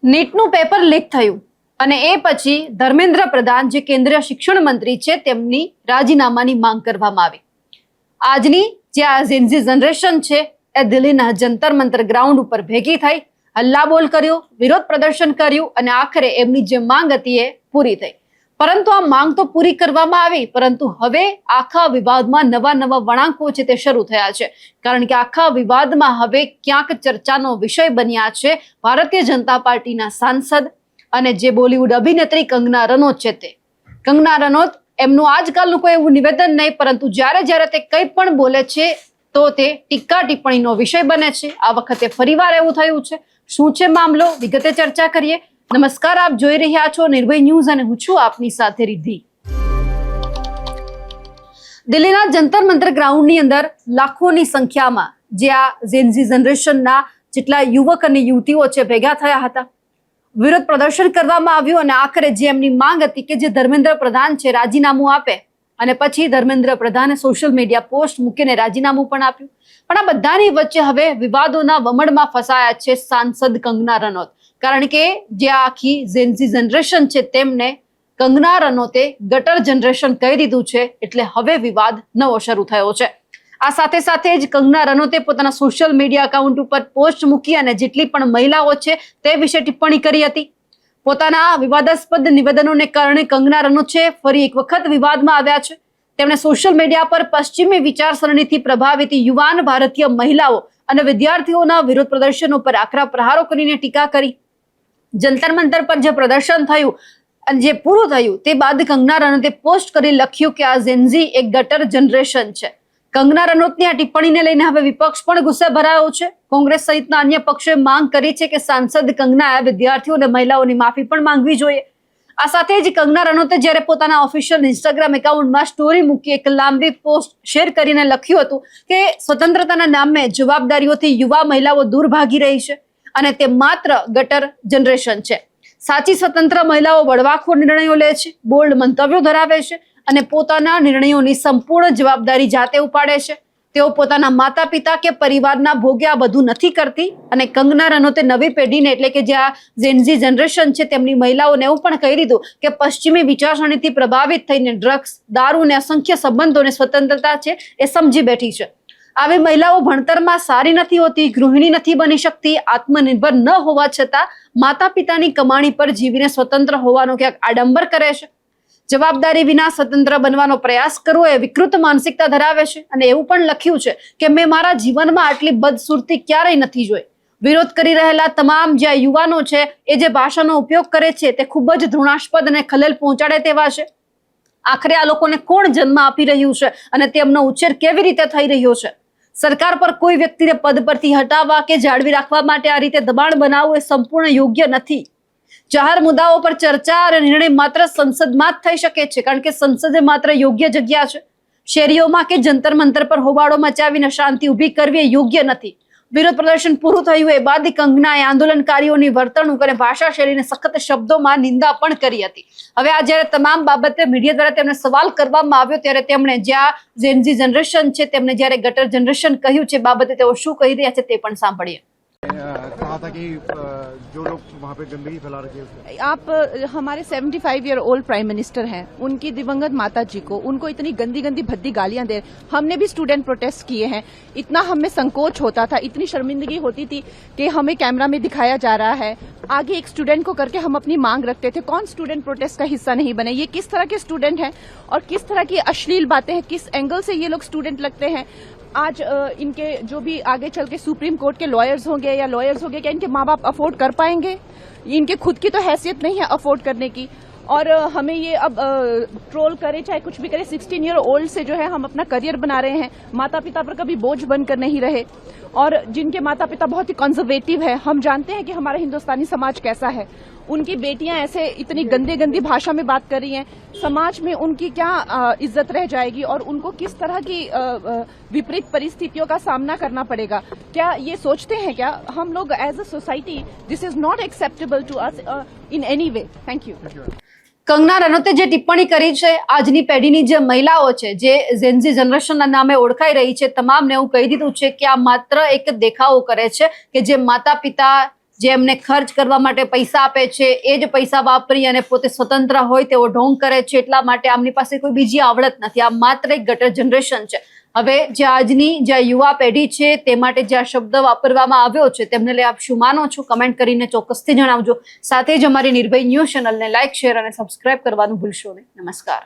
નીટનું paper leak થયું અને એ પછી ધર્મેન્દ્ર પ્રધાન જે કેન્દ્રીય શિક્ષણ મંત્રી છે તેમની રાજીનામાની માંગ કરવામાં આવી. આજની જે આ ઝેનઝી જનરેશન છે એ દિલ્હીના જંતર મંતર ગ્રાઉન્ડ ઉપર ભેગી થઈ, હલ્લાબોલ કર્યો, વિરોધ પ્રદર્શન કર્યું અને આખરે એમની જે માંગ હતી એ પૂરી થઈ. પરંતુ આ માંગ તો પૂરી કરવામાં આવી, પરંતુ હવે આખા વિવાદમાં નવા નવા વળાંકો છે તે શરૂ થયા છે. કારણ કે આખા વિવાદમાં હવે ક્યાંક ચર્ચાનો વિષય બન્યા છે ભારતીય જનતા પાર્ટીના સાંસદ અને જે બોલિવૂડ અભિનેત્રી કંગના રનૌત છે તે. કંગના રનૌત એમનું આજકાલનું કોઈ એવું નિવેદન નહીં, પરંતુ જ્યારે તે કંઈ પણ બોલે છે તો તે ટીકા ટિપ્પણીનો વિષય બને છે. આ વખતે ફરીવાર એવું થયું છે. શું છે મામલો, વિગતે ચર્ચા કરીએ. નમસ્કાર, આપ જોઈ રહ્યા છો નિર્ભય ન્યૂઝ અને હું છું આપની સાથે રિદ્ધિ. દિલ્હીના જંતર મંતર ગ્રાઉન્ડની અંદર લાખોની સંખ્યામાં જે આ ઝેનઝી જનરેશનના જેટલા યુવક અને યુવતીઓ છે ભેગા થયા હતા. વિરોધ પ્રદર્શન કરવામાં આવ્યું અને આખરે જે એમની માંગ હતી કે જે ધર્મેન્દ્ર પ્રધાન છે રાજીનામું આપે, અને પછી ધર્મેન્દ્ર પ્રધાને સોશિયલ મીડિયા પોસ્ટ મૂકીને રાજીનામું પણ આપ્યું. પણ આ બધાની વચ્ચે હવે વિવાદોના વમળમાં ફસાયા છે સાંસદ કંગના રનૌત. કારણ કે જે આખી ઝેનઝી જનરેશન છે તેમને કંગના રનૌતે ગટર જનરેશન કહી દીધું છે, એટલે હવે વિવાદ નવો શરૂ થયો છે. આ સાથે સાથે જ કંગના રનૌતે પોતાના સોશિયલ મીડિયા એકાઉન્ટ ઉપર પોસ્ટ મૂકી અને જેટલી પણ મહિલાઓ છે તે વિશે ટિપ્પણી કરી હતી. પોતાના વિવાદાસ્પદ નિવેદનોને કારણે કંગના રનૌત છે ફરી એક વખત વિવાદમાં આવ્યા છે. તેમણે સોશિયલ મીડિયા પર પશ્ચિમી વિચારસરણીથી પ્રભાવિત યુવાન ભારતીય મહિલાઓ અને વિદ્યાર્થીઓના વિરોધ પ્રદર્શનો પર આકરા પ્રહારો કરીને ટીકા કરી. જંતર મંતર પર જે પ્રદર્શન થયું અને જે પૂરું થયું તે બાદ કંગના રનૌતે પોસ્ટ કરી લખ્યું કે આ ઝેનઝી એક ગટર જનરેશન છે. કંગના રનૌતની આ ટિપ્પણીને લઈને હવે વિપક્ષ પણ ગુસ્સે ભરાયો છે. કોંગ્રેસ સહિતના અન્ય પક્ષોએ માંગ કરી છે કે સાંસદ કંગનાએ વિદ્યાર્થીઓ અને મહિલાઓની માફી પણ માંગવી જોઈએ. આ સાથે જ કંગના રનૌતે જ્યારે પોતાના ઓફિશિયલ ઇન્સ્ટાગ્રામ એકાઉન્ટમાં સ્ટોરી મૂકી એક લાંબી પોસ્ટ શેર કરીને લખ્યું હતું કે સ્વતંત્રતાના નામે જવાબદારીઓથી યુવા મહિલાઓ દૂર ભાગી રહી છે અને તે માત્ર ગટર જનરેશન છે. સાચી સ્વતંત્ર મહિલાઓ બળવાખોર નિર્ણયો લે છે, બોલ્ડ મંતવ્યો ધરાવે છે અને પોતાના નિર્ણયોની સંપૂર્ણ જવાબદારી જાતે ઉપાડે છે. તેઓ પોતાના માતા પિતા કે પરિવારના ભોગે આ બધું નથી કરતી. અને કંગના રનૌતે નવી પેઢીને એટલે કે જે આ ઝેનઝી જનરેશન છે તેમની મહિલાઓને એવું પણ કહી દીધું કે પશ્ચિમી વિચારસરણીથી પ્રભાવિત થઈને ડ્રગ્સ, દારૂ અને અસંખ્ય સંબંધોને સ્વતંત્રતા છે એ સમજી બેઠી છે. આવી મહિલાઓ ભણતરમાં સારી નથી હોતી, ગૃહિણી નથી બની શકતી, આત્મનિર્ભર ન હોવા છતાં માતા પિતાની કમાણી પર જીવીને સ્વતંત્ર હોવાનો ક્યાંક આડંબર કરે છે. જવાબદારી વિના સ્વતંત્ર બનવાનો પ્રયાસ કરવો એ વિકૃત માનસિકતા ધરાવે છે. અને એવું પણ લખ્યું છે કે મેં મારા જીવનમાં આટલી બદસુરતી ક્યારેય નથી જોઈ. વિરોધ કરી રહેલા તમામ જે યુવાનો છે એ જે ભાષાનો ઉપયોગ કરે છે તે ખૂબ જ ધૃણાસ્પદ અને ખલેલ પહોંચાડે તેવા છે. આખરે આ લોકોને કોણ જન્મ આપી રહ્યું છે અને તેમનો ઉછેર કેવી રીતે થઈ રહ્યો છે? સરકાર પર કોઈ વ્યક્તિને પદ પરથી હટાવવા કે જાળવી રાખવા માટે આ રીતે દબાણ બનાવવું એ સંપૂર્ણ યોગ્ય નથી. જાહેર મુદ્દાઓ પર ચર્ચા અને નિર્ણય માત્ર સંસદમાં જ થઈ શકે છે, કારણ કે સંસદ એ માત્ર યોગ્ય જગ્યા છે. શેરીઓમાં કે જંતર મંતર પર હોબાળો મચાવીને શાંતિ ઊભી કરવી એ યોગ્ય નથી. વિરોધ પ્રદર્શન પૂરું થયું એ બાદ કંગનાએ આંદોલનકારીઓની વર્તણૂક અને ભાષા શૈલીને સખત શબ્દોમાં નિંદા પણ કરી હતી. હવે આ જ્યારે તમામ બાબતે મીડિયા દ્વારા તેમને સવાલ કરવામાં આવ્યો ત્યારે તેમણે જ્યાં ઝેનઝી જનરેશન છે તેમને જ્યારે ગટર જનરેશન કહ્યું છે બાબતે તેઓ શું કહી રહ્યા છે તે પણ સાંભળીએ. कहा था कि जो लोग वहाँ पे गंदगी फैला रखी है, आप हमारे 75 ईयर ओल्ड प्राइम मिनिस्टर हैं, उनकी दिवंगत माता जी को उनको इतनी गंदी गंदी भद्दी गालियां दे. हमने भी स्टूडेंट प्रोटेस्ट किए हैं. इतना हमें संकोच होता था, इतनी शर्मिंदगी होती थी कि हमें कैमरा में दिखाया जा रहा है, आगे एक स्टूडेंट को करके हम अपनी मांग रखते थे. कौन स्टूडेंट प्रोटेस्ट का हिस्सा नहीं बने? ये किस तरह के स्टूडेंट हैं और किस तरह की अश्लील बातें हैं, किस एंगल से ये लोग स्टूडेंट लगते हैं? आज इनके जो भी आगे चल के सुप्रीम कोर्ट के लॉयर्स होंगे या लॉयर्स होंगे, क्या इनके माँ बाप अफोर्ड कर पाएंगे? इनके खुद की तो हैसियत नहीं है अफोर्ड करने की. और हमें ये अब ट्रोल करे चाहे कुछ भी करे, 16 ईयर ओल्ड से जो है हम अपना करियर बना रहे हैं, माता पिता पर कभी बोझ बनकर नहीं रहे. और जिनके माता पिता बहुत ही कंजर्वेटिव है, हम जानते हैं कि हमारा हिंदुस्तानी समाज कैसा है. उनकी बेटियां ऐसे इतनी गंदी गंदी भाषा में बात कर रही हैं, समाज में उनकी क्या इज्जत रह जाएगी और उनको किस तरह की विपरीत परिस्थितियों का सामना करना पड़ेगा? क्या ये सोचते हैं क्या हम लोग as a society? This is not acceptable to us in any way. Thank you. Kangana રનૌતે જે ટિપ્પણી કરી છે આજની પેઢીની જે મહિલાઓ છે જે ઝેનઝી જનરેશનના નામે ઓળખાઈ રહી છે તમામને એવું કહી દીધું છે કે આ માત્ર એક દેખાવો કરે છે કે જે માતા પિતા જે એમને ખર્ચ કરવા માટે પૈસા આપે છે એ જ પૈસા વાપરી અને પોતે સ્વતંત્ર હોય તેવો ઢોંગ કરે છે, એટલા માટે આમની પાસે કોઈ બીજી આવડત નથી. આ માત્ર એક ગટર જનરેશન છે. હવે જે આજની જે યુવા પેઢી છે તે માટે જે આ શબ્દ વાપરવામાં આવ્યો છે તેમને લઈ આપ શું માનો છો? કમેન્ટ કરીને ચોક્કસથી જણાવજો. સાથે જ અમારી નિર્ભય ન્યૂઝ ચેનલને લાઇક, શેર અને સબસ્ક્રાઇબ કરવાનું ભૂલશો નહીં. નમસ્કાર.